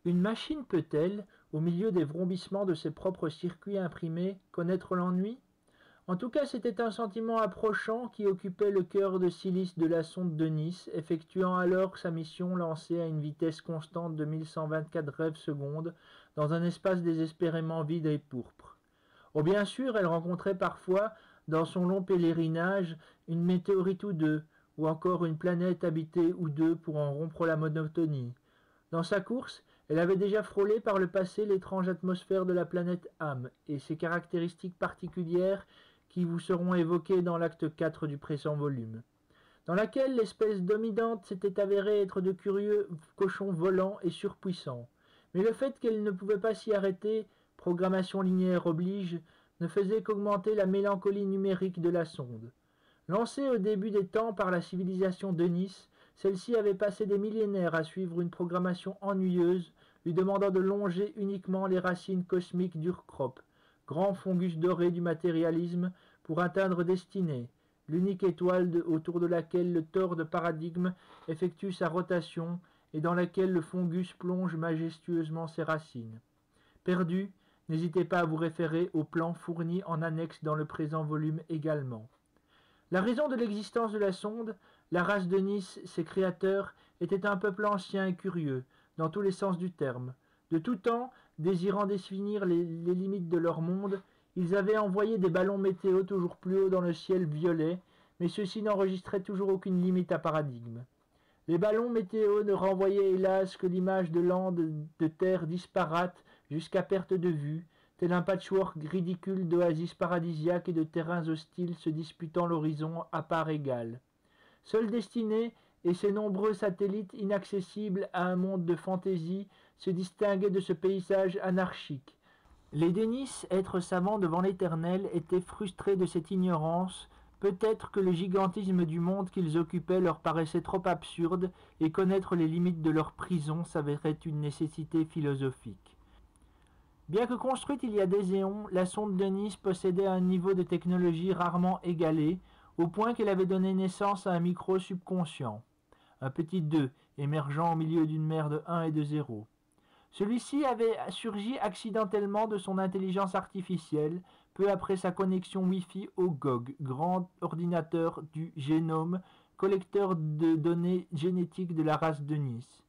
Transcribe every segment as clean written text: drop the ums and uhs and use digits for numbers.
Une machine peut-elle, au milieu des vrombissements de ses propres circuits imprimés, connaître l'ennui? En tout cas, c'était un sentiment approchant qui occupait le cœur de silice de la sonde de Nice, effectuant alors sa mission lancée à une vitesse constante de 1124 rêves secondes dans un espace désespérément vide et pourpre. Oh, bien sûr, elle rencontrait parfois, dans son long pèlerinage, une météorite ou deux, ou encore une planète habitée ou deux pour en rompre la monotonie. Dans sa course, elle avait déjà frôlé par le passé l'étrange atmosphère de la planète Ham et ses caractéristiques particulières qui vous seront évoquées dans l'acte 4 du présent volume, dans laquelle l'espèce dominante s'était avérée être de curieux cochons volants et surpuissants. Mais le fait qu'elle ne pouvait pas s'y arrêter, programmation linéaire oblige, ne faisait qu'augmenter la mélancolie numérique de la sonde. Lancée au début des temps par la civilisation de Nice, celle-ci avait passé des millénaires à suivre une programmation ennuyeuse, lui demandant de longer uniquement les racines cosmiques d'Urkrop, grand fungus doré du matérialisme, pour atteindre destinée, l'unique étoile autour de laquelle le tore de paradigme effectue sa rotation et dans laquelle le fungus plonge majestueusement ses racines. Perdu, n'hésitez pas à vous référer aux plans fournis en annexe dans le présent volume également. La raison de l'existence de la sonde, la race de Nice, ses créateurs, était un peuple ancien et curieux, dans tous les sens du terme. De tout temps, désirant définir les limites de leur monde, ils avaient envoyé des ballons météo toujours plus haut dans le ciel violet, mais ceux-ci n'enregistraient toujours aucune limite à paradigme. Les ballons météo ne renvoyaient hélas que l'image de landes de terre disparates jusqu'à perte de vue, tel un patchwork ridicule d'oasis paradisiaques et de terrains hostiles se disputant l'horizon à parts égales. Seule destinée et ses nombreux satellites inaccessibles à un monde de fantaisie se distinguaient de ce paysage anarchique. Les Dénis, êtres savants devant l'éternel, étaient frustrés de cette ignorance. Peut-être que le gigantisme du monde qu'ils occupaient leur paraissait trop absurde, et connaître les limites de leur prison s'avérait une nécessité philosophique. Bien que construite il y a des éons, la sonde de Nice possédait un niveau de technologie rarement égalé, au point qu'elle avait donné naissance à un micro subconscient, un petit 2 émergeant au milieu d'une mer de 1 et de 0. Celui-ci avait surgi accidentellement de son intelligence artificielle, peu après sa connexion Wi-Fi au GOG, grand ordinateur du génome, collecteur de données génétiques de la race de Nice.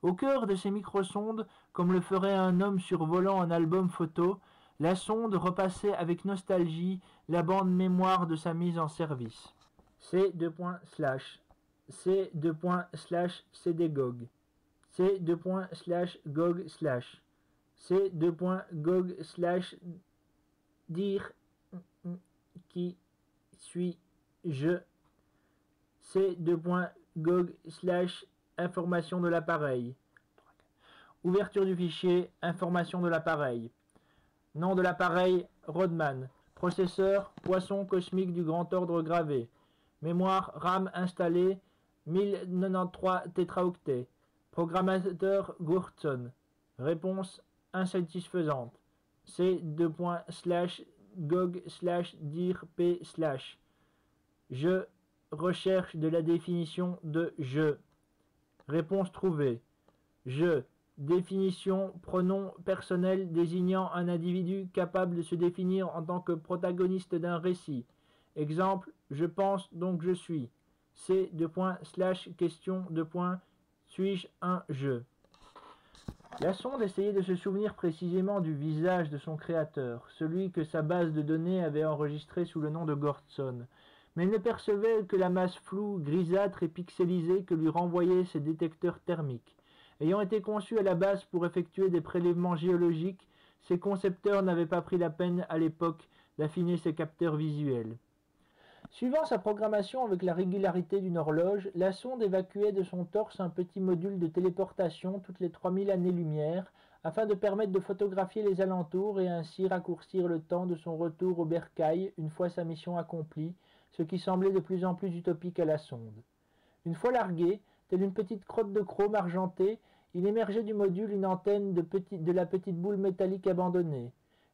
Au cœur de ces microsondes, comme le ferait un homme survolant un album photo, la sonde repassait avec nostalgie la bande mémoire de sa mise en service. C:/C:/CDGOG C:/gog/ C:/dire qui suis-je C:/gog/ information de l'appareil. Ouverture du fichier, information de l'appareil. Nom de l'appareil, Rodman. Processeur, poisson cosmique du grand ordre gravé. Mémoire RAM installée, 1093 tétraoctets. Programmateur Gurtson. Réponse insatisfaisante. C:/gog/dir/p/. Je recherche de la définition de je. Réponse trouvée. Je. Définition pronom personnel désignant un individu capable de se définir en tant que protagoniste d'un récit. Exemple, je pense donc je suis. C:/question. Suis-je un je? La sonde essayait de se souvenir précisément du visage de son créateur, celui que sa base de données avait enregistré sous le nom de Gordson, mais elle ne percevait que la masse floue, grisâtre et pixelisée que lui renvoyaient ses détecteurs thermiques. Ayant été conçus à la base pour effectuer des prélèvements géologiques, ses concepteurs n'avaient pas pris la peine à l'époque d'affiner ses capteurs visuels. Suivant sa programmation avec la régularité d'une horloge, la sonde évacuait de son torse un petit module de téléportation toutes les 3000 années-lumière afin de permettre de photographier les alentours et ainsi raccourcir le temps de son retour au bercail une fois sa mission accomplie, ce qui semblait de plus en plus utopique à la sonde. Une fois largué, telle une petite crotte de chrome argentée, il émergeait du module une antenne de la petite boule métallique abandonnée.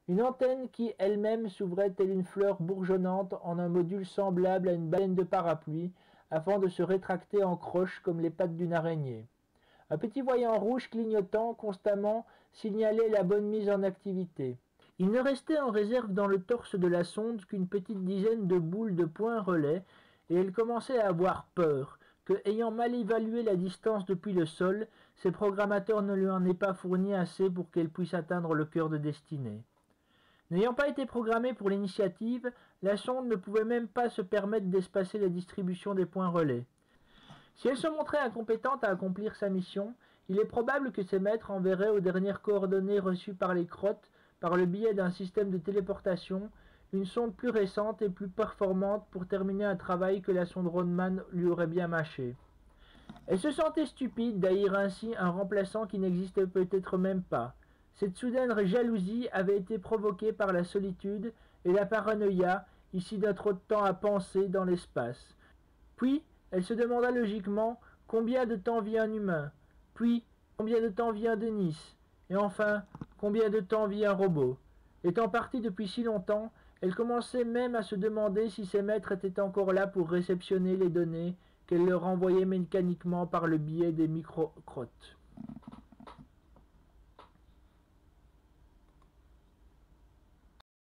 Une antenne qui elle-même s'ouvrait telle une fleur bourgeonnante en un module semblable à une baleine de parapluie, avant de se rétracter en croche comme les pattes d'une araignée. Un petit voyant rouge clignotant constamment signalait la bonne mise en activité. Il ne restait en réserve dans le torse de la sonde qu'une petite dizaine de boules de point relais, et elle commençait à avoir peur que, ayant mal évalué la distance depuis le sol, ses programmateurs ne lui en aient pas fourni assez pour qu'elle puisse atteindre le cœur de destinée. N'ayant pas été programmée pour l'initiative, la sonde ne pouvait même pas se permettre d'espacer la distribution des points relais. Si elle se montrait incompétente à accomplir sa mission, il est probable que ses maîtres enverraient aux dernières coordonnées reçues par les crottes, par le biais d'un système de téléportation, une sonde plus récente et plus performante pour terminer un travail que la sonde Rodman lui aurait bien mâché. Elle se sentait stupide d'haïr ainsi un remplaçant qui n'existait peut-être même pas. Cette soudaine jalousie avait été provoquée par la solitude et la paranoïa, ici d'un trop de temps à penser dans l'espace. Puis, elle se demanda logiquement combien de temps vit un humain, puis combien de temps vit un Denis, et enfin combien de temps vit un robot. Étant partie depuis si longtemps, elle commençait même à se demander si ses maîtres étaient encore là pour réceptionner les données qu'elle leur envoyait mécaniquement par le biais des micro-crottes.